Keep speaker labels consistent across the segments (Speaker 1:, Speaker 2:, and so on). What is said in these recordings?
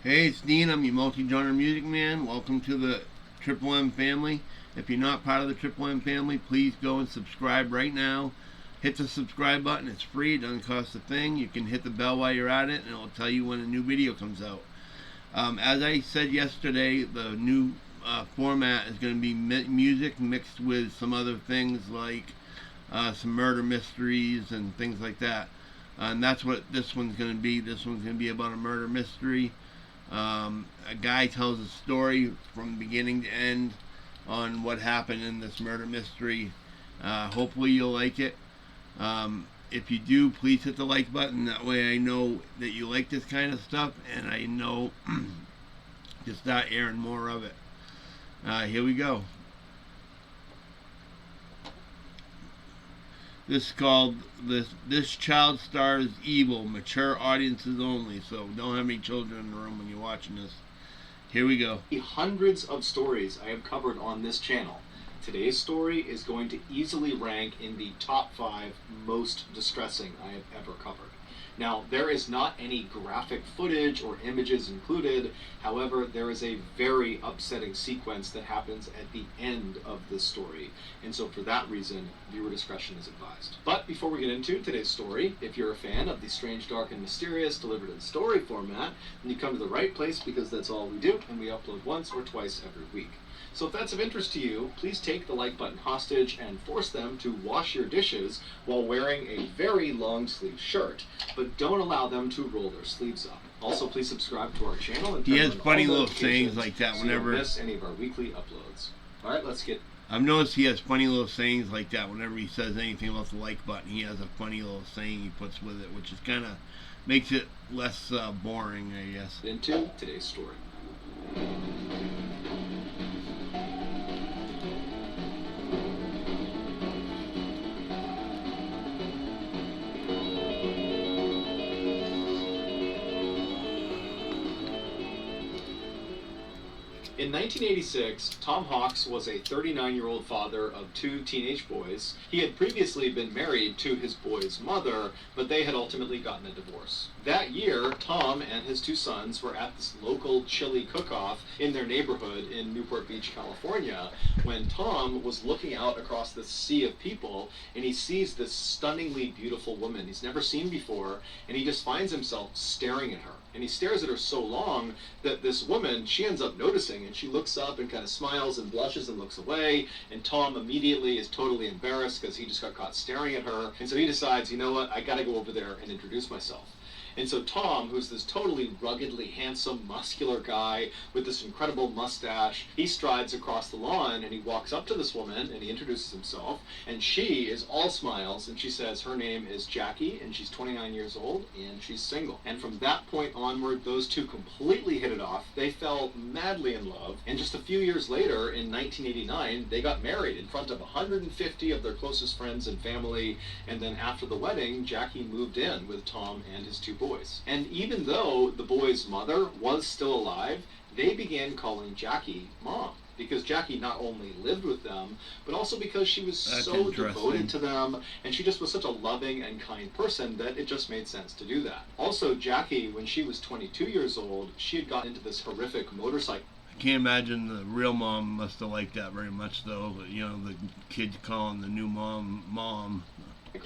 Speaker 1: Hey, it's Dean. I'm your multi-genre music man. Welcome to the Triple M family. If you're not part of the Triple M family, please go and subscribe right now. Hit the subscribe button. It's free. It doesn't cost a thing. You can hit the bell while you're at it, and it will tell you when a new video comes out. As I said yesterday, the new format is going to be music mixed with some other things like some murder mysteries and things like that. And that's what this one's going to be. This one's going to be about a murder mystery. A guy tells a story from beginning to end on what happened in this murder mystery. Hopefully you'll like it. If you do, please hit the like button. That way I know that you like this kind of stuff, and I know to start airing more of it. Here we go. This is called This Child Stars Evil, mature audiences only. So don't have any children in the room when you're watching this. Here we go.
Speaker 2: Hundreds of stories I have covered on this channel. Today's story is going to easily rank in the top 5 most distressing I have ever covered. Now, there is not any graphic footage or images included. However, there is a very upsetting sequence that happens at the end of this story. And so for that reason, viewer discretion is advised. But before we get into today's story, if you're a fan of the strange, dark, and mysterious delivered in story format, then you come to the right place, because that's all we do, and we upload once or twice every week. So if that's of interest to you, please take the like button hostage and force them to wash your dishes while wearing a very long sleeve shirt, but don't allow them to roll their sleeves up. Also, please subscribe to our channel and turn
Speaker 1: He has
Speaker 2: on
Speaker 1: funny
Speaker 2: all
Speaker 1: little
Speaker 2: notifications
Speaker 1: sayings like that
Speaker 2: so
Speaker 1: whenever
Speaker 2: you don't miss any of our weekly uploads. All right, let's get.
Speaker 1: I've noticed he has funny little sayings like that whenever he says anything about the like button. He has a funny little saying he puts with it, which is kind of makes it less boring, I guess.
Speaker 2: Into today's story. In 1986, Tom Hawks was a 39-year-old father of 2 teenage boys. He had previously been married to his boys' mother, but they had ultimately gotten a divorce. That year, Tom and his 2 sons were at this local chili cook-off in their neighborhood in Newport Beach, California, when Tom was looking out across this sea of people, and he sees this stunningly beautiful woman he's never seen before, and he just finds himself staring at her. And he stares at her so long that this woman, she ends up noticing, and she looks up and kind of smiles and blushes and looks away, and Tom immediately is totally embarrassed because he just got caught staring at her, and so he decides, you know what, I gotta go over there and introduce myself. And so Tom, who's this totally ruggedly handsome, muscular guy with this incredible mustache, he strides across the lawn and he walks up to this woman and he introduces himself, and she is all smiles, and she says her name is Jackie and she's 29 years old and she's single. And from that point onward, those two completely hit it off. They fell madly in love, and just a few years later, in 1989, they got married in front of 150 of their closest friends and family, and then after the wedding, Jackie moved in with Tom and his 2 boys. And even though the boys' mother was still alive, they began calling Jackie Mom, because Jackie not only lived with them, but also because she was so devoted to them, and she just was such a loving and kind person that it just made sense to do that. Also, Jackie, when she was 22 years old, she had gotten into this horrific motorcycle.
Speaker 1: I can't imagine the real mom must have liked that very much, though. You know, the kids calling the new mom.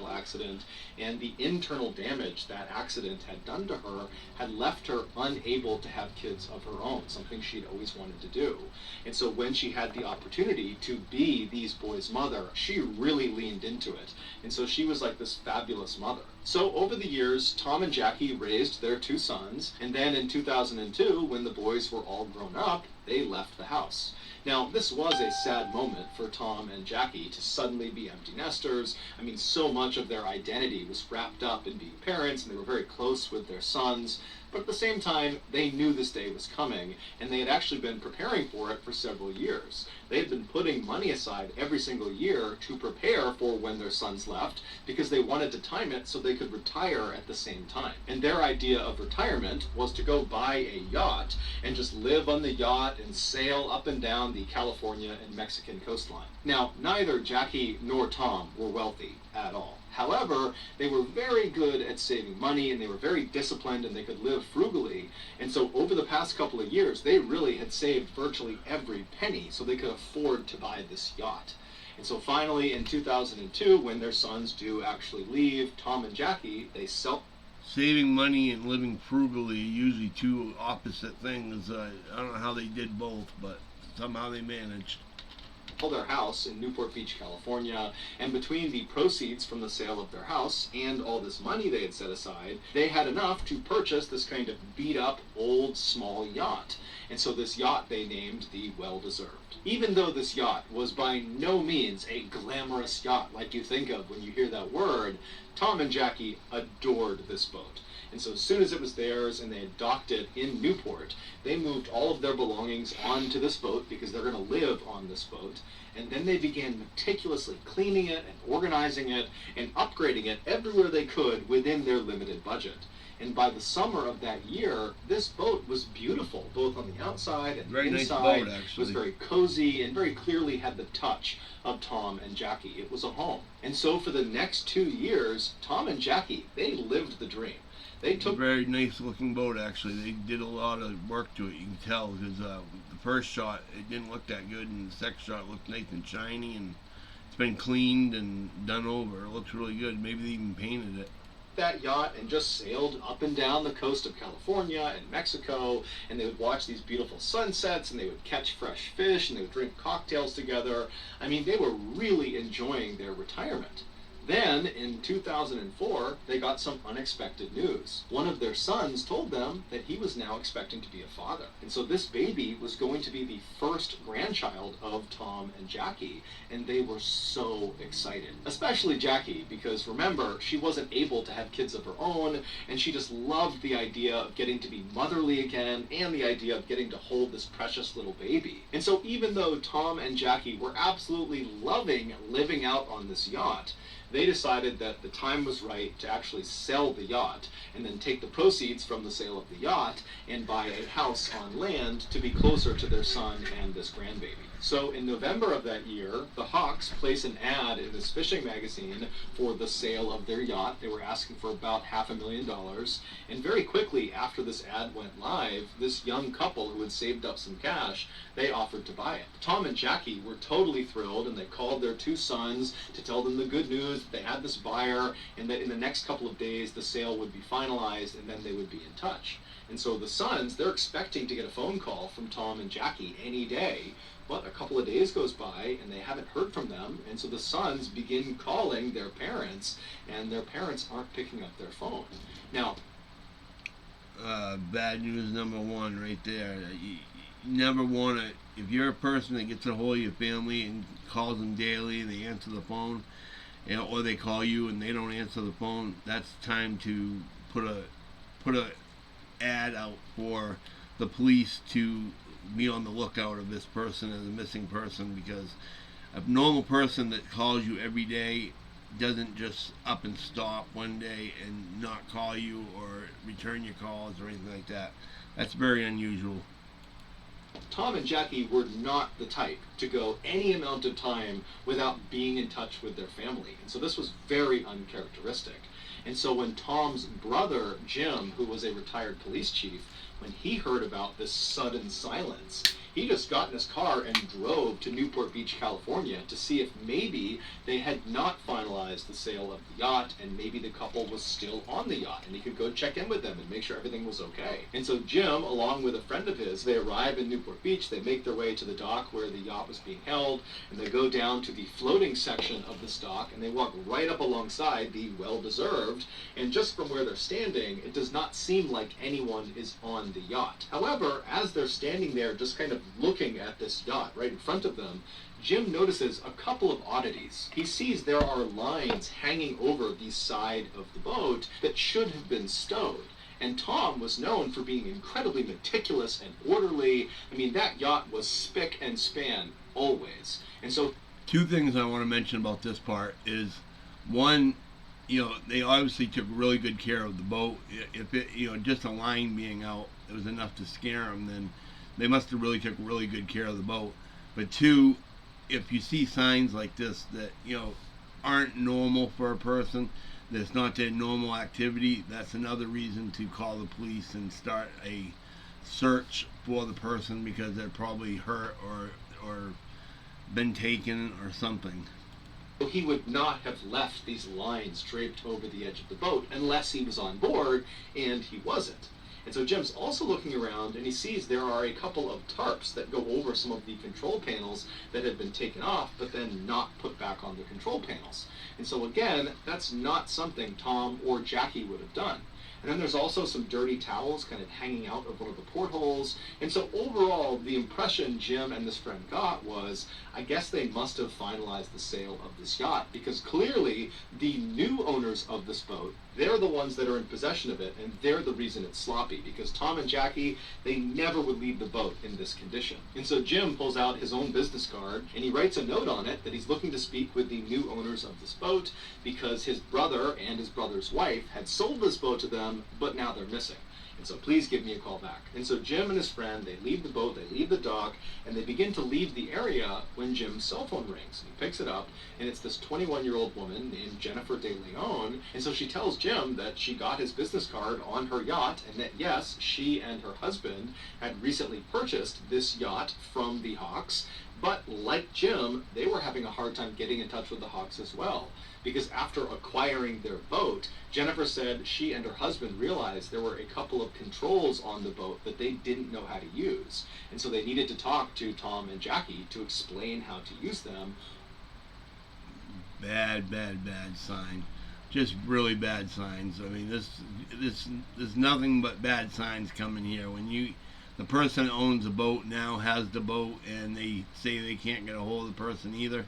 Speaker 2: Accident, and the internal damage that accident had done to her had left her unable to have kids of her own, something she'd always wanted to do. And so when she had the opportunity to be these boys' mother, she really leaned into it. And so she was like this fabulous mother. So over the years, Tom and Jackie raised their 2 sons, and then in 2002, when the boys were all grown up, they left the house. Now, this was a sad moment for Tom and Jackie to suddenly be empty nesters. I mean, so much of their identity was wrapped up in being parents, and they were very close with their sons. But at the same time, they knew this day was coming, and they had actually been preparing for it for several years. They had been putting money aside every single year to prepare for when their sons left, because they wanted to time it so they could retire at the same time. And their idea of retirement was to go buy a yacht and just live on the yacht and sail up and down the California and Mexican coastline. Now, neither Jackie nor Tom were wealthy at all. However, they were very good at saving money, and they were very disciplined, and they could live frugally. And so over the past couple of years, they really had saved virtually every penny so they could afford to buy this yacht. And so finally, in 2002, when their sons do actually leave, Tom and Jackie, they sell.
Speaker 1: Saving money and living frugally are usually two opposite things. I don't know how they did both, but somehow they managed.
Speaker 2: Their house in Newport Beach, California, and between the proceeds from the sale of their house and all this money they had set aside, they had enough to purchase this kind of beat up old small yacht. And so this yacht they named the Well Deserved. Even though this yacht was by no means a glamorous yacht like you think of when you hear that word, Tom and Jackie adored this boat. And so as soon as it was theirs and they had docked it in Newport, they moved all of their belongings onto this boat because they're going to live on this boat. And then they began meticulously cleaning it and organizing it and upgrading it everywhere they could within their limited budget. And by the summer of that year, this boat was beautiful, both on the outside and
Speaker 1: very
Speaker 2: inside.
Speaker 1: Nice boat, actually.
Speaker 2: It was very cozy and very clearly had the touch of Tom and Jackie. It was a home. And so for the next 2 years, Tom and Jackie, they lived the dream. They took
Speaker 1: a very nice looking boat, actually. They did a lot of work to it, you can tell, because the first shot, it didn't look that good, and the second shot looked nice and shiny, and it's been cleaned and done over. It looks really good. Maybe they even painted it.
Speaker 2: That yacht and just sailed up and down the coast of California and Mexico, and they would watch these beautiful sunsets, and they would catch fresh fish, and they would drink cocktails together. I mean, they were really enjoying their retirement. Then, in 2004, they got some unexpected news. One of their sons told them that he was now expecting to be a father. And so this baby was going to be the first grandchild of Tom and Jackie, and they were so excited. Especially Jackie, because remember, she wasn't able to have kids of her own, and she just loved the idea of getting to be motherly again, and the idea of getting to hold this precious little baby. And so even though Tom and Jackie were absolutely loving living out on this yacht, they decided that the time was right to actually sell the yacht and then take the proceeds from the sale of the yacht and buy a house on land to be closer to their son and this grandbaby. So in November of that year, the Hawks placed an ad in this fishing magazine for the sale of their yacht. They were asking for about $500,000. And very quickly after this ad went live, this young couple who had saved up some cash, they offered to buy it. Tom and Jackie were totally thrilled, and they called their two sons to tell them the good news that they had this buyer and that in the next couple of days the sale would be finalized and then they would be in touch. And so the sons, they're expecting to get a phone call from Tom and Jackie any day. But a couple of days goes by and they haven't heard from them, and so the sons begin calling their parents, and their parents aren't picking up their phone. Now,
Speaker 1: bad news number one right there. You never want to, if you're a person that gets a hold of your family and calls them daily and they answer the phone, or they call you and they don't answer the phone, that's time to put a ad out for the police to be on the lookout of this person as a missing person, because a normal person that calls you every day doesn't just up and stop one day and not call you or return your calls or anything like that. That's very unusual.
Speaker 2: Tom and Jackie were not the type to go any amount of time without being in touch with their family, and so this was very uncharacteristic. And so when Tom's brother, Jim, who was a retired police chief, when he heard about this sudden silence, he just got in his car and drove to Newport Beach, California to see if maybe they had not finalized the sale of the yacht and maybe the couple was still on the yacht and he could go check in with them and make sure everything was okay. And so Jim, along with a friend of his, they arrive in Newport Beach, they make their way to the dock where the yacht was being held, and they go down to the floating section of this dock and they walk right up alongside the Well Deserved, and just from where they're standing, it does not seem like anyone is on the yacht. However, as they're standing there just kind of looking at this yacht right in front of them, Jim notices a couple of oddities. He sees there are lines hanging over the side of the boat that should have been stowed. And Tom was known for being incredibly meticulous and orderly. I mean, that yacht was spick and span always. And so,
Speaker 1: two things I want to mention about this part is, one, they obviously took really good care of the boat. If it, just a line being out, it was enough to scare them, then they must have really took really good care of the boat. But two, if you see signs like this that, aren't normal for a person, that's not their normal activity, that's another reason to call the police and start a search for the person, because they're probably hurt or been taken or something.
Speaker 2: He would not have left these lines draped over the edge of the boat unless he was on board, and he wasn't. And so Jim's also looking around, and he sees there are a couple of tarps that go over some of the control panels that had been taken off, but then not put back on the control panels. And so again, that's not something Tom or Jackie would have done. And then there's also some dirty towels kind of hanging out of one of the portholes. And so overall, the impression Jim and this friend got was, I guess they must have finalized the sale of this yacht, because clearly the new owners of this boat, they're the ones that are in possession of it, and they're the reason it's sloppy, because Tom and Jackie, they never would leave the boat in this condition. And so Jim pulls out his own business card, and he writes a note on it that he's looking to speak with the new owners of this boat, because his brother and his brother's wife had sold this boat to them, but now they're missing. And so please give me a call back. And so Jim and his friend, they leave the boat, they leave the dock, and they begin to leave the area when Jim's cell phone rings. And he picks it up, and it's this 21-year-old woman named Jennifer De Leon. And so she tells Jim that she got his business card on her yacht, and that yes, she and her husband had recently purchased this yacht from the Hawks. But like Jim, they were having a hard time getting in touch with the Hawks as well. Because after acquiring their boat, Jennifer said she and her husband realized there were a couple of controls on the boat that they didn't know how to use. And so they needed to talk to Tom and Jackie to explain how to use them.
Speaker 1: Bad sign. Just really bad signs. I mean, there's nothing but bad signs coming here. When the person that owns the boat now has the boat, and they say they can't get a hold of the person either,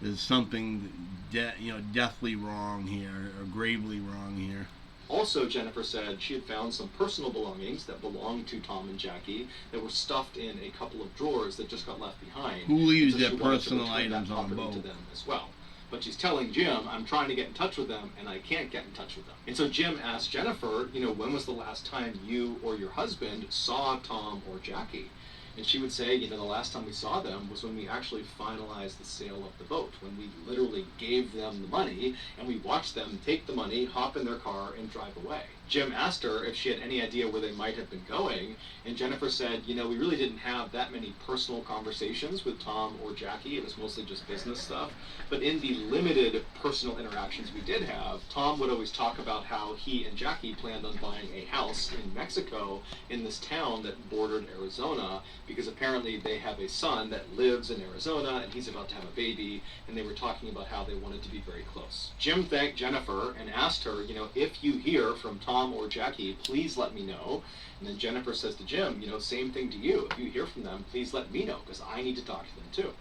Speaker 1: there's something deathly wrong here, or gravely wrong here.
Speaker 2: Also, Jennifer said she had found some personal belongings that belonged to Tom and Jackie that were stuffed in a couple of drawers that just got left behind.
Speaker 1: Who leaves
Speaker 2: so
Speaker 1: their personal items on boat?
Speaker 2: To them as well. But she's telling Jim, I'm trying to get in touch with them, and I can't get in touch with them. And so Jim asked Jennifer, when was the last time you or your husband saw Tom or Jackie? And she would say, the last time we saw them was when we actually finalized the sale of the boat, when we literally gave them the money, and we watched them take the money, hop in their car, and drive away. Jim asked her if she had any idea where they might have been going, and Jennifer said, we really didn't have that many personal conversations with Tom or Jackie. It was mostly just business stuff. But in the limited personal interactions we did have, Tom would always talk about how he and Jackie planned on buying a house in Mexico, in this town that bordered Arizona, because apparently they have a son that lives in Arizona, and he's about to have a baby, and they were talking about how they wanted to be very close. Jim thanked Jennifer and asked her, if you hear from Tom or Jackie, please let me know. And then Jennifer says to Jim, same thing to you. If you hear from them, please let me know, because I need to talk to them too.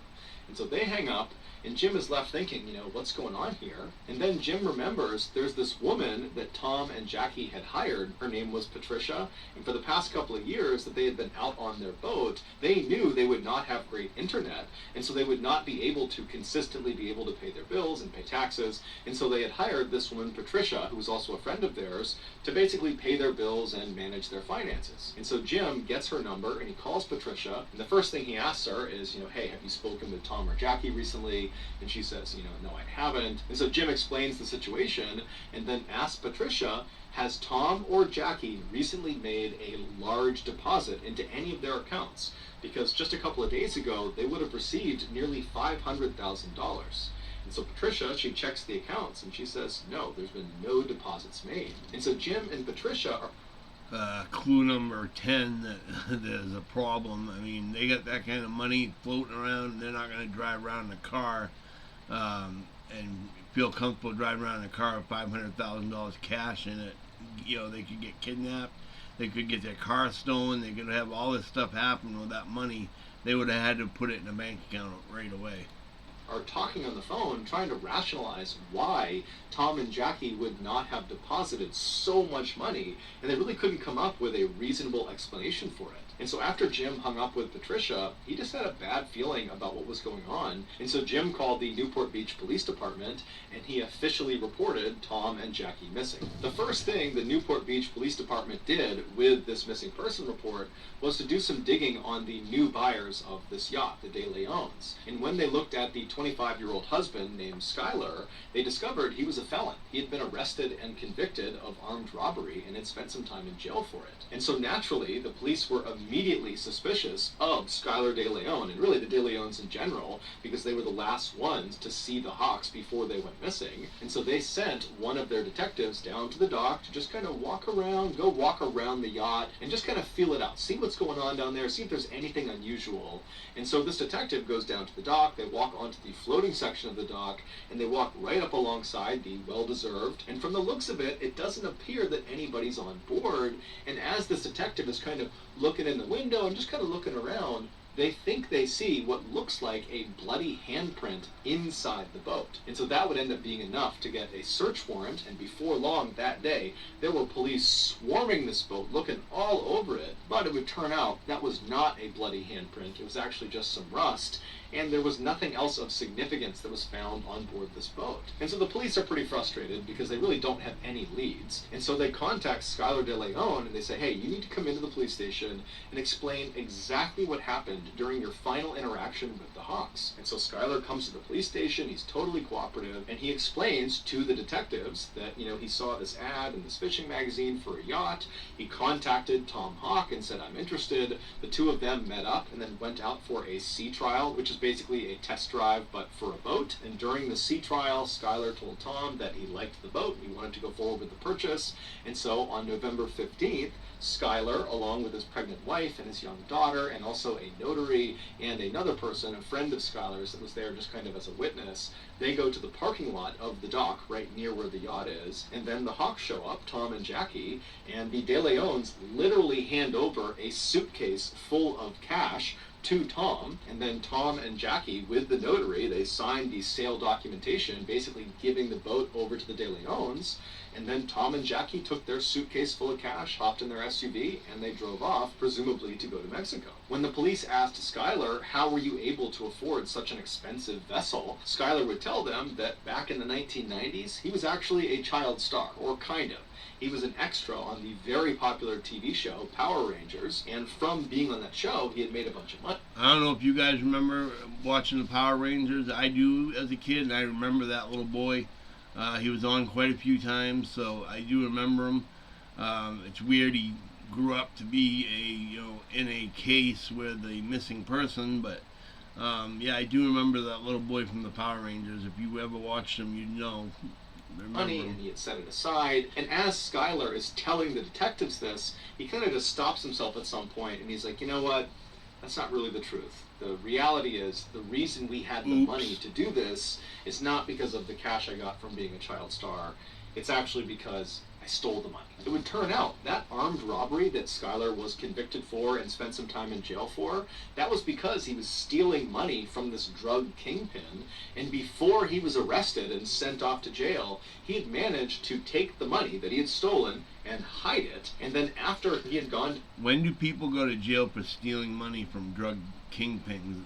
Speaker 2: And so they hang up, and Jim is left thinking, what's going on here? And then Jim remembers there's this woman that Tom and Jackie had hired. Her name was Patricia. And for the past couple of years that they had been out on their boat, they knew they would not have great internet. And so they would not be able to consistently be able to pay their bills and pay taxes. And so they had hired this woman, Patricia, who was also a friend of theirs, to basically pay their bills and manage their finances. And so Jim gets her number, and he calls Patricia. And the first thing he asks her is, hey, have you spoken with Tom or Jackie recently? And she says, no, I haven't. And so Jim explains the situation and then asks Patricia, has Tom or Jackie recently made a large deposit into any of their accounts? Because just a couple of days ago, they would have received nearly $500,000. And so Patricia, she checks the accounts, and she says, no, there's been no deposits made. And so Jim and Patricia are
Speaker 1: clue number 10 that there's a problem. I mean, they got that kind of money floating around, and they're not going to drive around in a car and feel comfortable driving around in a car with $500,000 cash in it. They could get kidnapped, they could get their car stolen, they could have all this stuff happen with that money. They would have had to put it in a bank account right away.
Speaker 2: Are talking on the phone, trying to rationalize why Tom and Jackie would not have deposited so much money, and they really couldn't come up with a reasonable explanation for it. And so after Jim hung up with Patricia, he just had a bad feeling about what was going on. And so Jim called the Newport Beach Police Department, and he officially reported Tom and Jackie missing. The first thing the Newport Beach Police Department did with this missing person report was to do some digging on the new buyers of this yacht, the De Leons. And when they looked at the 25-year-old husband named Skyler, they discovered he was a felon. He had been arrested and convicted of armed robbery and had spent some time in jail for it. And so naturally, the police were immediately suspicious of Skyler De Leon, and really the De Leons in general, because they were the last ones to see the Hawks before they went missing. And so they sent one of their detectives down to the dock to just kind of walk around the yacht and just kind of feel it out, see what's going on down there, see if there's anything unusual. And so this detective goes down to the dock, they walk onto the floating section of the dock, and they walk right up alongside the well-deserved. And from the looks of it, it doesn't appear that anybody's on board. And as this detective is kind of looking in the window and just kind of looking around, they think they see what looks like a bloody handprint inside the boat. And so that would end up being enough to get a search warrant, and before long that day, there were police swarming this boat, looking all over it. But it would turn out that was not a bloody handprint, it was actually just some rust, and there was nothing else of significance that was found on board this boat. And so the police are pretty frustrated because they really don't have any leads. And so they contact Skyler De Leon and they say, hey, you need to come into the police station and explain exactly what happened during your final interaction with the Hawks. And so Skyler comes to the police station, he's totally cooperative, and he explains to the detectives that, he saw this ad in this fishing magazine for a yacht. He contacted Tom Hawk and said, I'm interested. The two of them met up and then went out for a sea trial, which is basically a test drive but for a boat. And during the sea trial, Skyler told Tom that he liked the boat, he wanted to go forward with the purchase. And so on November 15th, Skyler, along with his pregnant wife and his young daughter, and also a notary and another person, a friend of Skyler's that was there just kind of as a witness, they go to the parking lot of the dock right near where the yacht is, and then the Hawks show up, Tom and Jackie, and the De Leons literally hand over a suitcase full of cash to Tom, and then Tom and Jackie, with the notary, they signed the sale documentation, basically giving the boat over to the De Leons. And then Tom and Jackie took their suitcase full of cash, hopped in their SUV, and they drove off, presumably to go to Mexico. When the police asked Skyler, how were you able to afford such an expensive vessel, Skyler would tell them that back in the 1990s, he was actually a child star, or kind of. He was an extra on the very popular TV show Power Rangers, and from being on that show, he had made a bunch of money.
Speaker 1: I don't know if you guys remember watching the Power Rangers. I do as a kid, and I remember that little boy. He was on quite a few times, so I do remember him. It's weird he grew up to be in a case with a missing person, but yeah, I do remember that little boy from the Power Rangers. If you ever watched him, you'd know.
Speaker 2: Money, and he had set it aside. And as Skyler is telling the detectives this, he kind of just stops himself at some point, and he's like, you know what? That's not really the truth. The reality is, the reason we had the money to do this is not because of the cash I got from being a child star. It's actually because I stole the money. It would turn out that armed robbery that Skyler was convicted for and spent some time in jail for, that was because he was stealing money from this drug kingpin, and before he was arrested and sent off to jail, he had managed to take the money that he had stolen and hide it, and then after he had gone...
Speaker 1: When do people go to jail for stealing money from drug kingpins?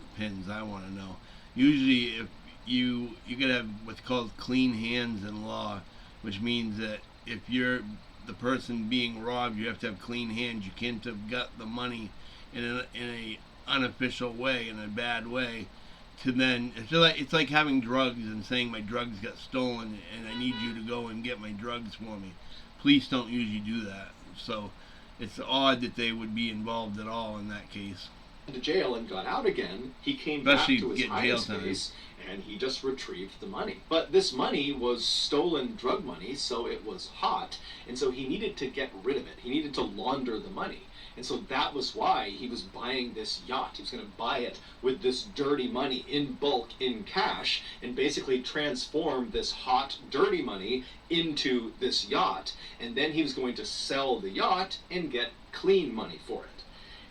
Speaker 1: I want to know. Usually if you gotta have what's called clean hands in law, which means that if you're the person being robbed, you have to have clean hands. You can't have got the money in a unofficial way, in a bad way, to then it's like having drugs and saying my drugs got stolen and I need you to go and get my drugs for me. Police don't usually do that, so it's odd that they would be involved at all in that case.
Speaker 2: To jail and got out again, he came back to his hiding space and he just retrieved the money. But this money was stolen drug money, so it was hot, and so he needed to get rid of it. He needed to launder the money. And so that was why he was buying this yacht. He was going to buy it with this dirty money in bulk, in cash, and basically transform this hot, dirty money into this yacht. And then he was going to sell the yacht and get clean money for it.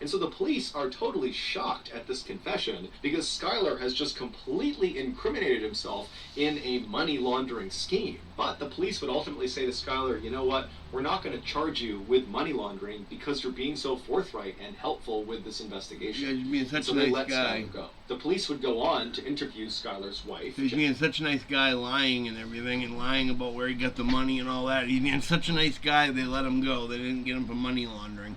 Speaker 2: And so the police are totally shocked at this confession because Skyler has just completely incriminated himself in a money laundering scheme. But the police would ultimately say to Skyler, you know what, we're not going to charge you with money laundering because you're being so forthright and helpful with this investigation.
Speaker 1: Yeah, he's being such
Speaker 2: so
Speaker 1: a
Speaker 2: they
Speaker 1: nice
Speaker 2: let
Speaker 1: guy.
Speaker 2: Skyler go. The police would go on to interview Skyler's wife.
Speaker 1: He's being such a nice guy, lying and everything, and lying about where he got the money and all that. He's being such a nice guy, they let him go. They didn't get him for money laundering.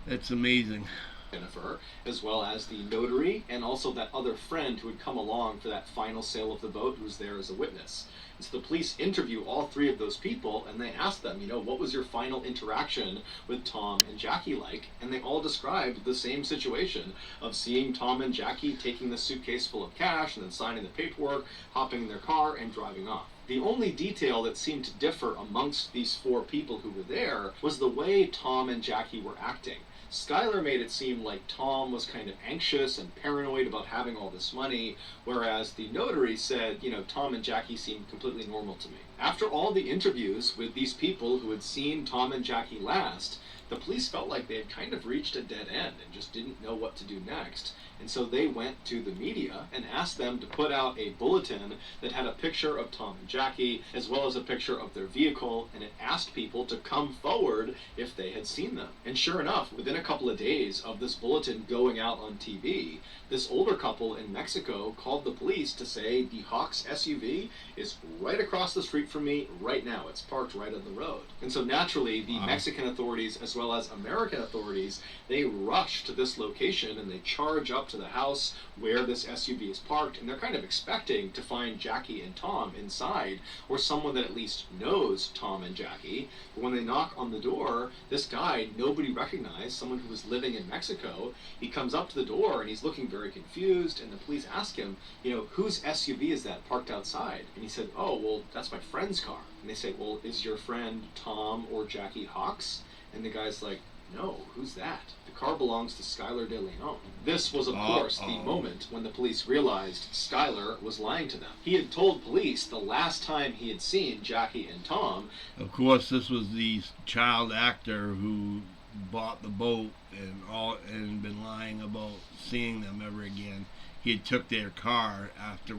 Speaker 1: That's amazing.
Speaker 2: Jennifer, as well as the notary and also that other friend who had come along for that final sale of the boat, who was there as a witness. And so the police interview all three of those people and they ask them, what was your final interaction with Tom and Jackie like? And they all described the same situation of seeing Tom and Jackie taking the suitcase full of cash and then signing the paperwork, hopping in their car and driving off. The only detail that seemed to differ amongst these four people who were there was the way Tom and Jackie were acting. Skylar made it seem like Tom was kind of anxious and paranoid about having all this money, whereas the notary said, Tom and Jackie seemed completely normal to me. After all the interviews with these people who had seen Tom and Jackie last, the police felt like they had kind of reached a dead end and just didn't know what to do next. And so they went to the media and asked them to put out a bulletin that had a picture of Tom and Jackie, as well as a picture of their vehicle, and it asked people to come forward if they had seen them. And sure enough, within a couple of days of this bulletin going out on TV, this older couple in Mexico called the police to say the Hawks SUV is right across the street from me right now. It's parked right on the road. And so naturally, the Mexican authorities, as well as American authorities, they rush to this location and they charge up to the house where this SUV is parked, and they're kind of expecting to find Jackie and Tom inside, or someone that at least knows Tom and Jackie. But when they knock on the door, this guy nobody recognized, someone who was living in Mexico, he comes up to the door and he's looking very confused, and the police ask him, whose SUV is that parked outside? And he said, oh, well, that's my friend's car. And they say, well, is your friend Tom or Jackie Hawks? And the guy's like, no, who's that? The car belongs to Skylar De Leon. This was, of course, the moment when the police realized Skylar was lying to them. He had told police the last time he had seen Jackie and Tom.
Speaker 1: Of course, this was the child actor who bought the boat and been lying about seeing them ever again. He had took their car after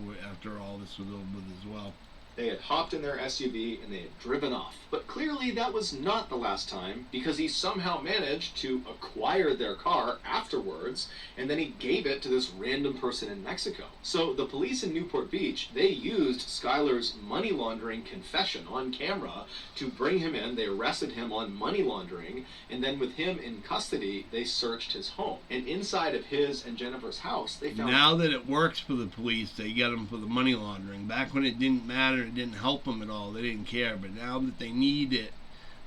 Speaker 1: all this was over with as well.
Speaker 2: They had hopped in their SUV and they had driven off. But clearly that was not the last time, because he somehow managed to acquire their car afterwards, and then he gave it to this random person in Mexico. So the police in Newport Beach, they used Skylar's money laundering confession on camera to bring him in. They arrested him on money laundering, and then with him in custody, they searched his home. And inside of his and Jennifer's house, they found...
Speaker 1: Now that it works for the police, they get him for the money laundering. Back when it didn't matter, it didn't help them at all. They didn't care. But now that they need it,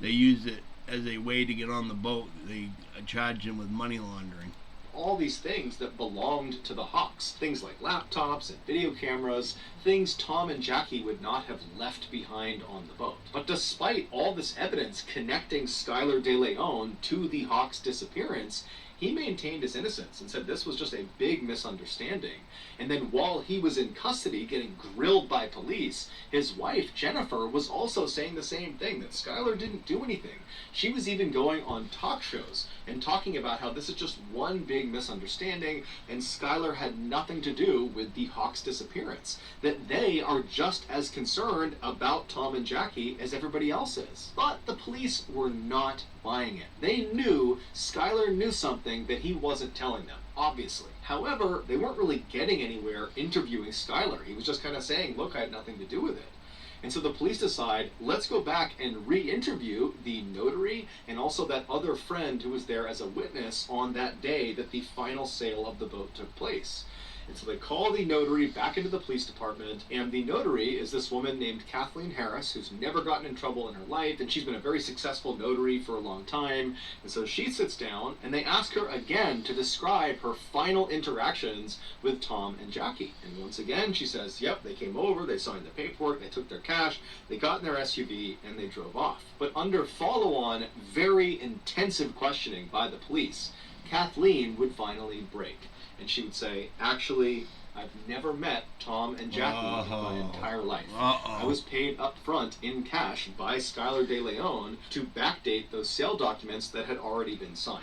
Speaker 1: they use it as a way to get on the boat. They charge him with money laundering.
Speaker 2: All these things that belonged to the Hawks, things like laptops and video cameras, things Tom and Jackie would not have left behind on the boat. But despite all this evidence connecting Skylar De Leon to the Hawks' disappearance, he maintained his innocence and said this was just a big misunderstanding. And then while he was in custody getting grilled by police, his wife, Jennifer, was also saying the same thing, that Skylar didn't do anything. She was even going on talk shows and talking about how this is just one big misunderstanding and Skylar had nothing to do with the Hawks' disappearance. That they are just as concerned about Tom and Jackie as everybody else is. But the police were not buying it. They knew Skylar knew something that he wasn't telling them, obviously. However, they weren't really getting anywhere interviewing Skylar. He was just kind of saying, look, I had nothing to do with it. And so the police decide, let's go back and re-interview the notary and also that other friend who was there as a witness on that day that the final sale of the boat took place. And so they call the notary back into the police department, and the notary is this woman named Kathleen Harris, who's never gotten in trouble in her life, and she's been a very successful notary for a long time. And so she sits down, and they ask her again to describe her final interactions with Tom and Jackie. And once again, she says, yep, they came over, they signed the paperwork, they took their cash, they got in their SUV, and they drove off. But under follow-on, very intensive questioning by the police, Kathleen would finally break. And she would say, actually, I've never met Tom and Jackie in my entire life. I was paid up front in cash by Skylar De Leon to backdate those sale documents that had already been signed.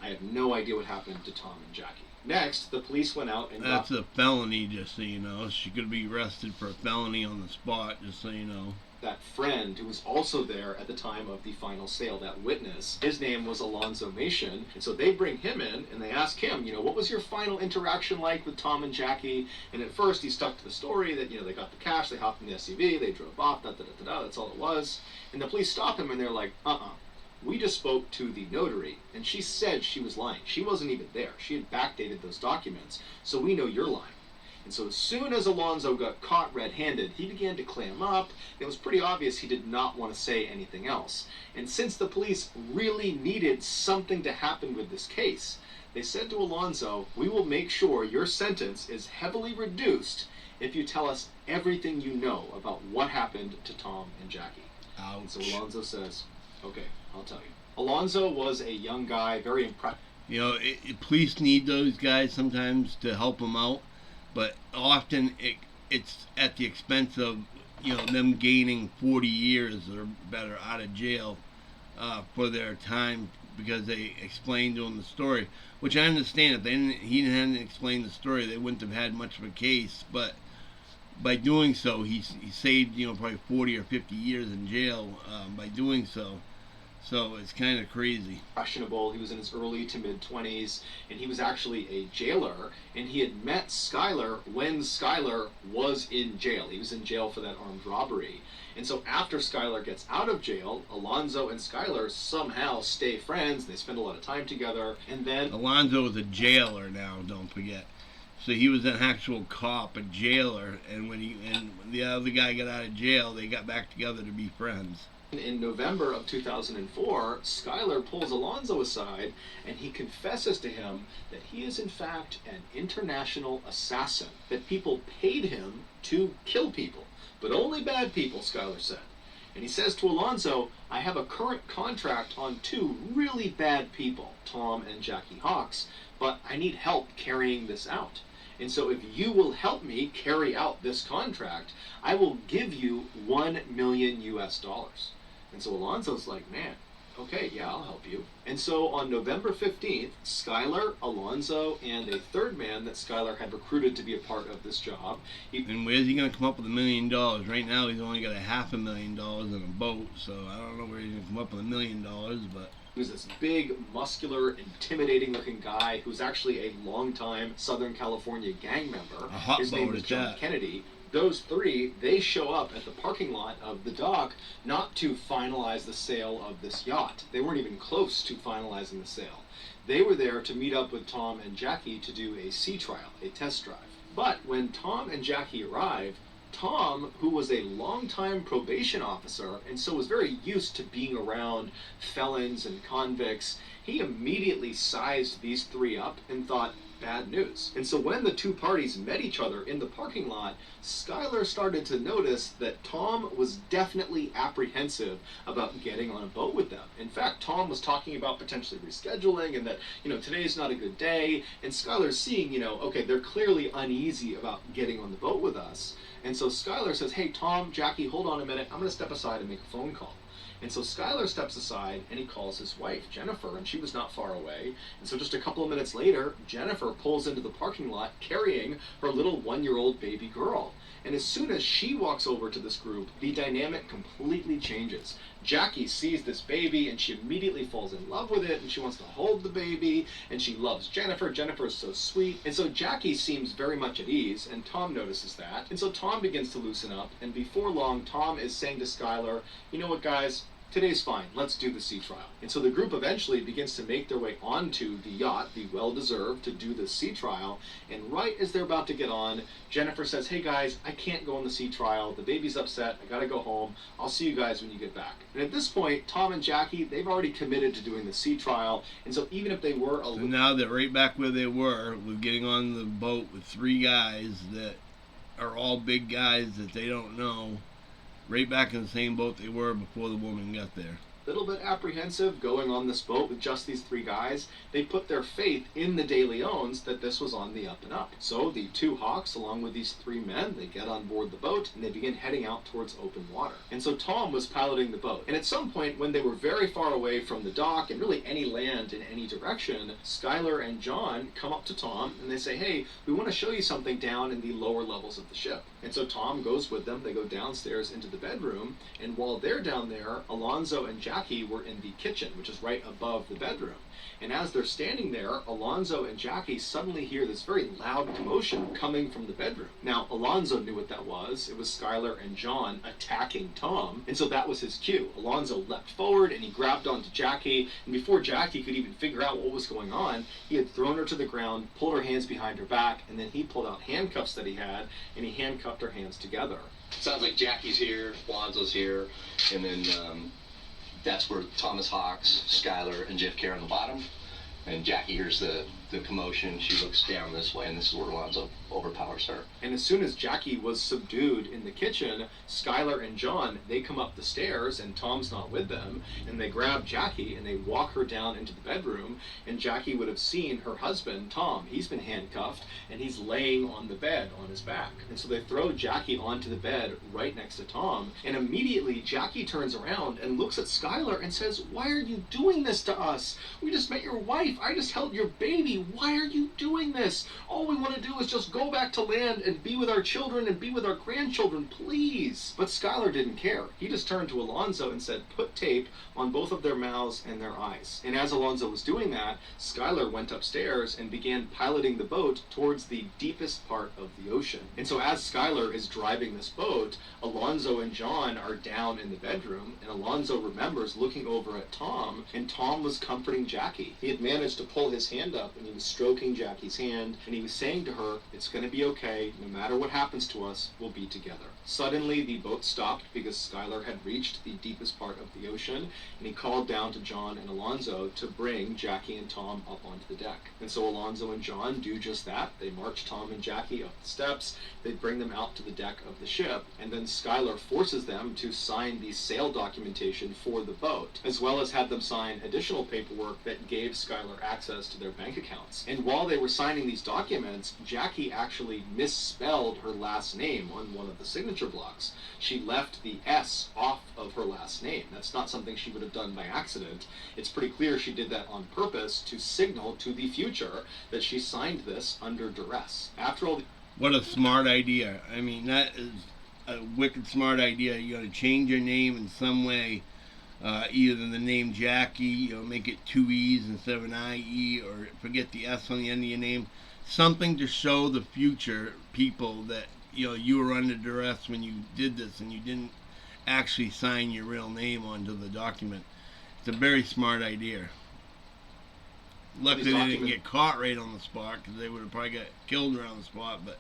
Speaker 2: I have no idea what happened to Tom and Jackie. Next, the police went out and
Speaker 1: That's a felony, just so you know. She could be arrested for a felony on the spot, just so you know.
Speaker 2: That friend who was also there at the time of the final sale, that witness, his name was Alonzo Mason. And so they bring him in and they ask him, what was your final interaction like with Tom and Jackie? And at first he stuck to the story that, they got the cash, they hopped in the SUV, they drove off, that's all it was. And the police stop him and they're like, We just spoke to the notary, and she said she was lying. She wasn't even there. She had backdated those documents, so we know you're lying. And so as soon as Alonzo got caught red-handed, he began to clam up. It was pretty obvious he did not want to say anything else. And since the police really needed something to happen with this case, they said to Alonzo, we will make sure your sentence is heavily reduced if you tell us everything you know about what happened to Tom and Jackie.
Speaker 1: Ouch.
Speaker 2: So Alonzo says, okay, I'll tell you. Alonzo was a young guy, very impressive.
Speaker 1: You know, police need those guys sometimes to help them out, but often it's at the expense of, you know, them gaining 40 years or better out of jail for their time because they explained to him the story, which I understand. If he hadn't explained the story, they wouldn't have had much of a case. But by doing so, he saved, you know, probably 40 or 50 years in jail by doing so. So it's kind of crazy.
Speaker 2: Questionable. He was in his early to mid 20s, and he was actually a jailer, and he had met Skylar when Skylar was in jail. He was in jail for that armed robbery. And so after Skylar gets out of jail, Alonzo and Skylar somehow stay friends. They spend a lot of time together, and then
Speaker 1: Alonzo is a jailer now, don't forget. So he was an actual cop, a jailer, and when the other guy got out of jail, they got back together to be friends.
Speaker 2: in November of 2004, Skylar pulls Alonzo aside and he confesses to him that he is in fact an international assassin, that people paid him to kill people, but only bad people, Skylar said. And he says to Alonzo, I have a current contract on two really bad people, Tom and Jackie Hawks, but I need help carrying this out. And so if you will help me carry out this contract, I will give you $1 million US. And so Alonzo's like, man, okay, yeah, I'll help you. And so on November 15th, Skylar, Alonzo, and a third man that Skylar had recruited to be a part of this job.
Speaker 1: And where's he going to come up with $1 million? Right now he's only got $500,000 in a boat, so I don't know where he's going to come up with $1 million, but...
Speaker 2: He was this big, muscular, intimidating-looking guy who was actually a longtime Southern California gang member. His name was John Kennedy. Those three, they show up at the parking lot of the dock not to finalize the sale of this yacht. They weren't even close to finalizing the sale. They were there to meet up with Tom and Jackie to do a sea trial, a test drive. But when Tom and Jackie arrived, Tom, who was a longtime probation officer and so was very used to being around felons and convicts, he immediately sized these three up and thought, bad news. And so when the two parties met each other in the parking lot, Skylar started to notice that Tom was definitely apprehensive about getting on a boat with them. In fact, Tom was talking about potentially rescheduling and that, today's not a good day. And Skylar's seeing, okay, they're clearly uneasy about getting on the boat with us. And so Skylar says, hey, Tom, Jackie, hold on a minute. I'm going to step aside and make a phone call. And so Skylar steps aside and he calls his wife, Jennifer, and she was not far away. And so just a couple of minutes later, Jennifer pulls into the parking lot carrying her little 1-year-old baby girl. And as soon as she walks over to this group, the dynamic completely changes. Jackie sees this baby and she immediately falls in love with it and she wants to hold the baby and she loves Jennifer. Jennifer is so sweet. And so Jackie seems very much at ease and Tom notices that. And so Tom begins to loosen up and before long Tom is saying to Skylar, you know what guys, today's fine, let's do the sea trial. And so the group eventually begins to make their way onto the yacht, the Well-Deserved, to do the sea trial. And right as they're about to get on, Jennifer says, hey guys, I can't go on the sea trial. The baby's upset. I gotta go home. I'll see you guys when you get back. And at this point, Tom and Jackie, they've already committed to doing the sea trial. And so even if they were
Speaker 1: So now they're right back where they were with getting on the boat with three guys that are all big guys that they don't know. Right back in the same boat they were before the woman got there.
Speaker 2: Little bit apprehensive going on this boat with just these three guys. They put their faith in the De Leons that this was on the up and up. So the two Hawks, along with these three men, they get on board the boat and they begin heading out towards open water. And so Tom was piloting the boat. And at some point when they were very far away from the dock and really any land in any direction, Skylar and John come up to Tom and they say, hey, we want to show you something down in the lower levels of the ship. And so Tom goes with them. They go downstairs into the bedroom. And while they're down there, Alonzo and Jackie Jackie were in the kitchen, which is right above the bedroom. And as they're standing there, Alonzo and Jackie suddenly hear this very loud commotion coming from the bedroom. Now, Alonzo knew what that was. It was Skylar and John attacking Tom, and so that was his cue. Alonzo leapt forward and he grabbed onto Jackie, and before Jackie could even figure out what was going on, he had thrown her to the ground, pulled her hands behind her back, and then he pulled out handcuffs that he had, and he handcuffed her hands together.
Speaker 3: Sounds like Jackie's here, Alonzo's here, and then that's where Thomas Hawks, Skylar, and JFK are on the bottom. And Jackie hears the commotion. She looks down this way, and this is where Alonzo overpowers her.
Speaker 2: And as soon as Jackie was subdued in the kitchen, Skylar and John, they come up the stairs, and Tom's not with them, and they grab Jackie, and they walk her down into the bedroom, and Jackie would have seen her husband, Tom. He's been handcuffed, and he's laying on the bed on his back. And so they throw Jackie onto the bed right next to Tom, and immediately Jackie turns around and looks at Skylar and says, "Why are you doing this to us? We just met your wife. I just held your baby. Why are you doing this? All we want to do is just go back to land and be with our children and be with our grandchildren, please." But Skylar didn't care. He just turned to Alonzo and said, "Put tape on both of their mouths and their eyes." And as Alonzo was doing that, Skylar went upstairs and began piloting the boat towards the deepest part of the ocean. And so as Skylar is driving this boat, Alonzo and John are down in the bedroom, and Alonzo remembers looking over at Tom, and Tom was comforting Jackie. He had managed to pull his hand up, and he was stroking Jackie's hand, and he was saying to her, "It's going to be okay. No matter what happens to us, we'll be together." Suddenly, the boat stopped because Skylar had reached the deepest part of the ocean, and he called down to John and Alonzo to bring Jackie and Tom up onto the deck. And so Alonzo and John do just that. They march Tom and Jackie up the steps, they bring them out to the deck of the ship, and then Skylar forces them to sign the sale documentation for the boat, as well as had them sign additional paperwork that gave Skylar access to their bank accounts. And while they were signing these documents, Jackie actually misspelled her last name on one of the signature blocks. She left the S off of her last name. That's not something she would have done by accident. It's pretty clear she did that on purpose to signal to the future that she signed this under duress. After all,
Speaker 1: What a smart idea. I mean, that is a wicked smart idea. You got to change your name in some way. Either the name Jackie, make it two E's instead of an I-E, or forget the S on the end of your name. Something to show the future people that, you were under duress when you did this and you didn't actually sign your real name onto the document. It's a very smart idea. Luckily they didn't get caught right on the spot, because they would have probably got killed around the spot, but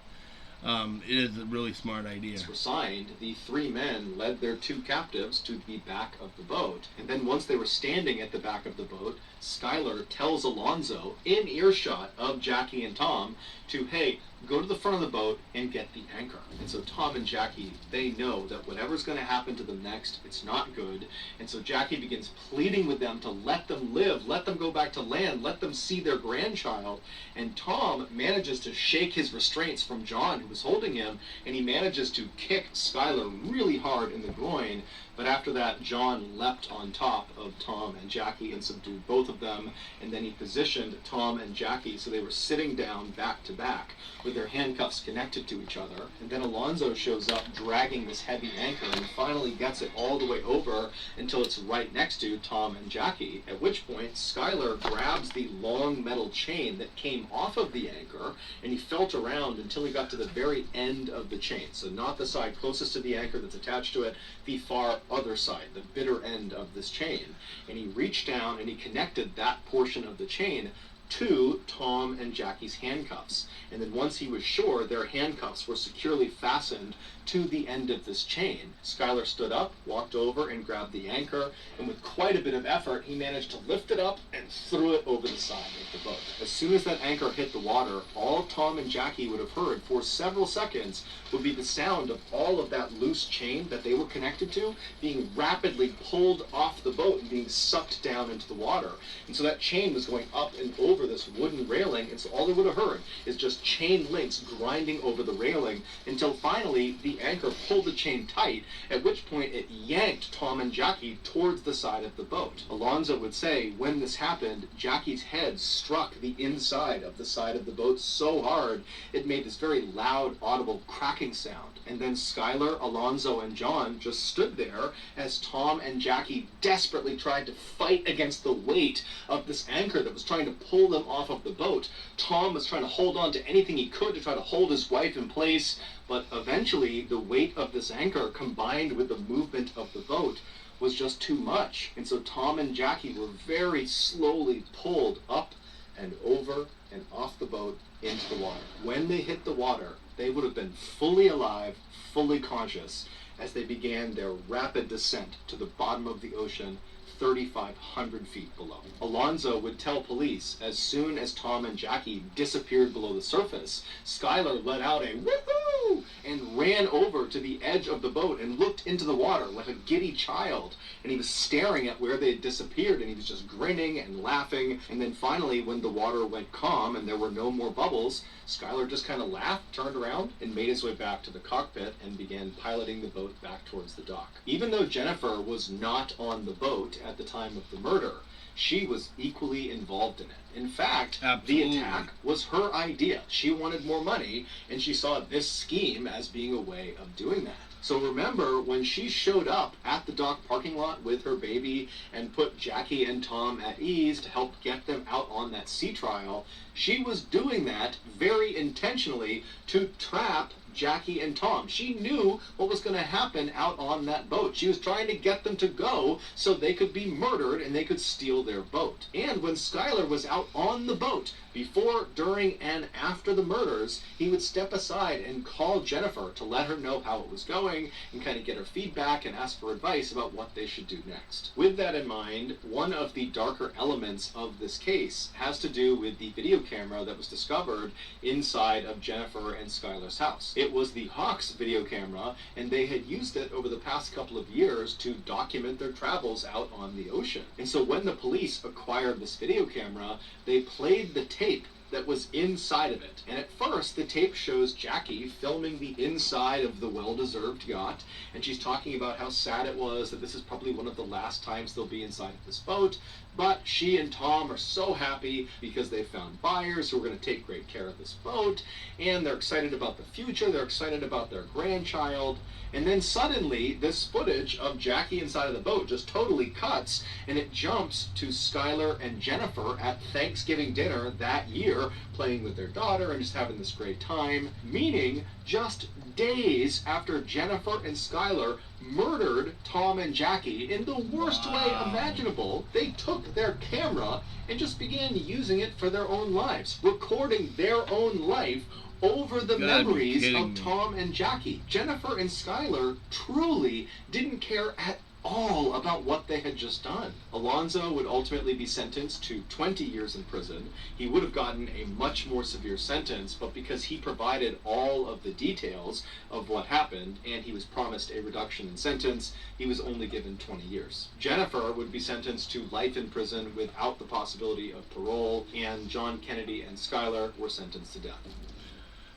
Speaker 1: it is a really smart idea.
Speaker 2: Were signed, the three men led their two captives to the back of the boat. And then once they were standing at the back of the boat, Skylar tells Alonzo, in earshot of Jackie and Tom, to, "Hey, go to the front of the boat and get the anchor." And so Tom and Jackie, they know that whatever's going to happen to them next, it's not good. And so Jackie begins pleading with them to let them live, let them go back to land, let them see their grandchild. And Tom manages to shake his restraints from John, who was holding him, and he manages to kick Skylar really hard in the groin. But after that, John leapt on top of Tom and Jackie and subdued both of them, and then he positioned Tom and Jackie so they were sitting down back to back with their handcuffs connected to each other. And then Alonzo shows up dragging this heavy anchor and finally gets it all the way over until it's right next to Tom and Jackie, at which point Skylar grabs the long metal chain that came off of the anchor, and he felt around until he got to the very end of the chain. So not the side closest to the anchor that's attached to it, the far other side, the bitter end of this chain. And he reached down and he connected that portion of the chain to Tom and Jackie's handcuffs. And then once he was sure their handcuffs were securely fastened to the end of this chain, Skylar stood up, walked over, and grabbed the anchor, and with quite a bit of effort, he managed to lift it up and threw it over the side of the boat. As soon as that anchor hit the water, all Tom and Jackie would have heard for several seconds would be the sound of all of that loose chain that they were connected to being rapidly pulled off the boat and being sucked down into the water. And so that chain was going up and over over this wooden railing, and so all they would have heard is just chain links grinding over the railing until finally the anchor pulled the chain tight, at which point it yanked Tom and Jackie towards the side of the boat. Alonzo would say when this happened, Jackie's head struck the inside of the side of the boat so hard it made this very loud, audible cracking sound. And then Skylar, Alonzo, and John just stood there as Tom and Jackie desperately tried to fight against the weight of this anchor that was trying to pull them off of the boat. Tom was trying to hold on to anything he could to try to hold his wife in place, but eventually the weight of this anchor combined with the movement of the boat was just too much. And so Tom and Jackie were very slowly pulled up and over and off the boat into the water. When they hit the water, they would have been fully alive, fully conscious, as they began their rapid descent to the bottom of the ocean, 3,500 feet below. Alonzo would tell police as soon as Tom and Jackie disappeared below the surface, Skylar let out a woohoo and ran over to the edge of the boat and looked into the water like a giddy child. And he was staring at where they had disappeared, and he was just grinning and laughing. And then finally, when the water went calm and there were no more bubbles, Skylar just kind of laughed, turned around, and made his way back to the cockpit and began piloting the boat back towards the dock. Even though Jennifer was not on the boat at the time of the murder, she was equally involved in it. In fact,
Speaker 1: Absolutely.
Speaker 2: The attack was her idea. She wanted more money, and she saw this scheme as being a way of doing that. So remember, when she showed up at the dock parking lot with her baby and put Jackie and Tom at ease to help get them out on that sea trial, she was doing that very intentionally to trap Jackie and Tom. She knew what was going to happen out on that boat. She was trying to get them to go so they could be murdered and they could steal their boat. And when Skylar was out on the boat, before, during, and after the murders, he would step aside and call Jennifer to let her know how it was going and kind of get her feedback and ask for advice about what they should do next. With that in mind, one of the darker elements of this case has to do with the video camera that was discovered inside of Jennifer and Skylar's house. It was the Hawks video camera, and they had used it over the past couple of years to document their travels out on the ocean. And so when the police acquired this video camera, they played the tape that was inside of it. And at first, the tape shows Jackie filming the inside of the well-deserved yacht, and she's talking about how sad it was that this is probably one of the last times they'll be inside of this boat. But she and Tom are so happy because they found buyers who are going to take great care of this boat, and they're excited about the future, they're excited about their grandchild. And then suddenly, this footage of Jackie inside of the boat just totally cuts, and it jumps to Skylar and Jennifer at Thanksgiving dinner that year, playing with their daughter and just having this great time, meaning just days after Jennifer and Skylar murdered Tom and Jackie in the worst way imaginable, they took their camera and just began using it for their own lives, recording their own life over the memories of Tom and Jackie. Jennifer and Skylar truly didn't care at all about what they had just done. Alonzo would ultimately be sentenced to 20 years in prison. He would have gotten a much more severe sentence, but because he provided all of the details of what happened and he was promised a reduction in sentence, he was only given 20 years. Jennifer would be sentenced to life in prison without the possibility of parole, and John Kennedy and Skylar were sentenced to death.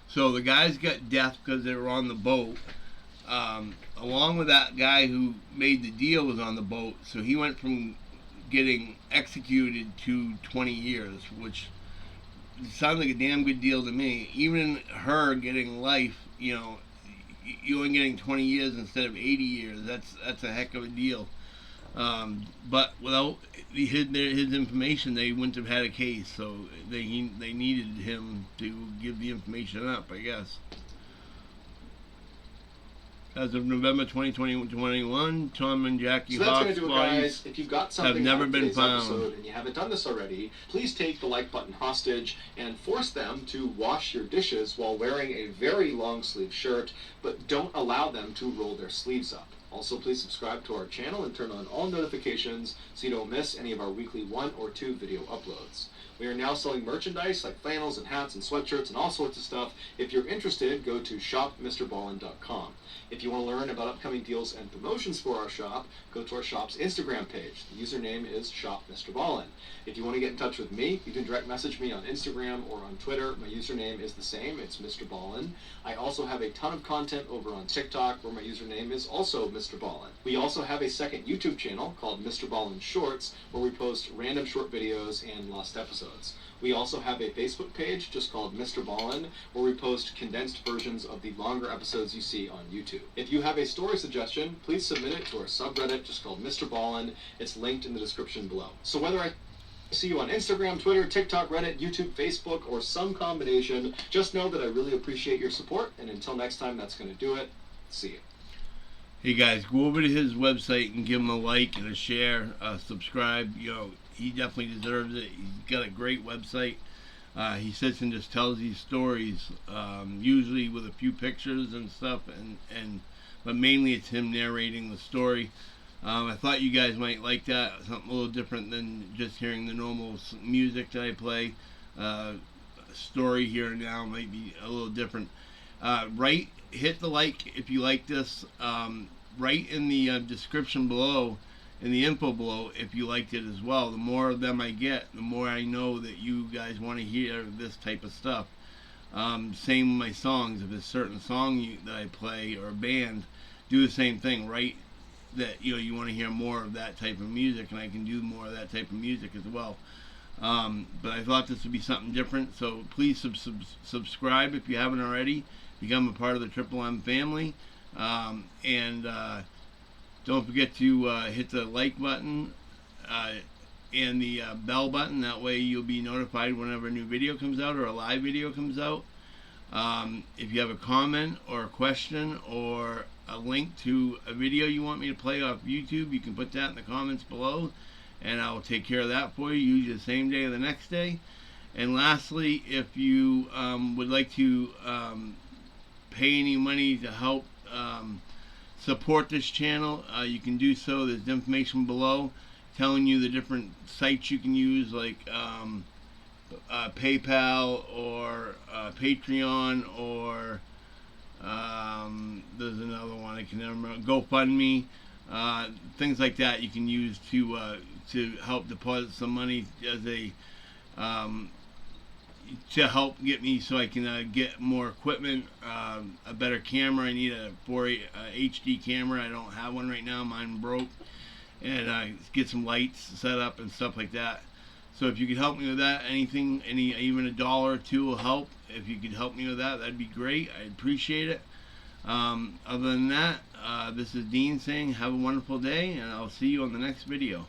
Speaker 1: So the guys got death because they were on the boat. Along with that guy who made the deal was on the boat, so he went from getting executed to 20 years, which sounds like a damn good deal to me. Even her getting life, you know, you only getting 20 years instead of 80 years. That's a heck of a deal. But without his information, they wouldn't have had a case. So they needed him to give the information up, I guess. As of November 2021, Tom and Jackie Hawks bodies
Speaker 2: if you've got something
Speaker 1: have never been found.
Speaker 2: Episode and you haven't done this already, please take the like button hostage and force them to wash your dishes while wearing a very long sleeve shirt, but don't allow them to roll their sleeves up. Also, please subscribe to our channel and turn on all notifications so you don't miss any of our weekly 1 or 2 video uploads. We are now selling merchandise like flannels and hats and sweatshirts and all sorts of stuff. If you're interested, go to shopmrballin.com. If you want to learn about upcoming deals and promotions for our shop, go to our shop's Instagram page. The username is shopmrballin. If you want to get in touch with me, you can direct message me on Instagram or on Twitter. My username is the same. It's Mr. Ballin. I also have a ton of content over on TikTok where my username is also Mr. Ballin. We also have a second YouTube channel called Mr. Ballin Shorts where we post random short videos and lost episodes. We also have a Facebook page just called Mr. Ballin where we post condensed versions of the longer episodes you see on YouTube. If you have a story suggestion, please submit it to our subreddit just called Mr. Ballin. It's linked in the description below. So whether I see you on Instagram, Twitter, TikTok, Reddit, YouTube, Facebook, or some combination, just know that I really appreciate your support, and until next time, that's going to do it. See you.
Speaker 1: Hey guys, go over to his website and give him a like and a share, subscribe. You know, he definitely deserves it. He's got a great website. He sits and just tells these stories, usually with a few pictures and stuff, but mainly it's him narrating the story. I thought you guys might like that, something a little different than just hearing the normal music that I play. A story here and now might be a little different. Hit the like if you like this. Write in the description below, in the info below, if you liked it as well. The more of them I get, the more I know that you guys want to hear this type of stuff. Same with my songs. If it's a certain song that I play or a band, do the same thing. Write that you want to hear more of that type of music, and I can do more of that type of music as well. But I thought this would be something different, so please subscribe if you haven't already. Become a part of the Triple M family, and don't forget to hit the like button and the bell button. That way you'll be notified whenever a new video comes out or a live video comes out. If you have a comment or a question or a link to a video you want me to play off YouTube, you can put that in the comments below, and I'll take care of that for you, usually the same day or the next day. And lastly, if you would like to pay any money to help support this channel, you can do so. There's information below telling you the different sites you can use, like PayPal or Patreon, or there's another one I can never remember, GoFundMe, things like that you can use to help deposit some money as a to help get me so I can get more equipment, a better camera. I need a 4K HD camera. I don't have one right now. Mine broke. And get some lights set up and stuff like that. So if you could help me with that, anything, even $1 or $2 will help. If you could help me with that, that'd be great. I'd appreciate it. Other than that, this is Dean saying have a wonderful day, and I'll see you on the next video.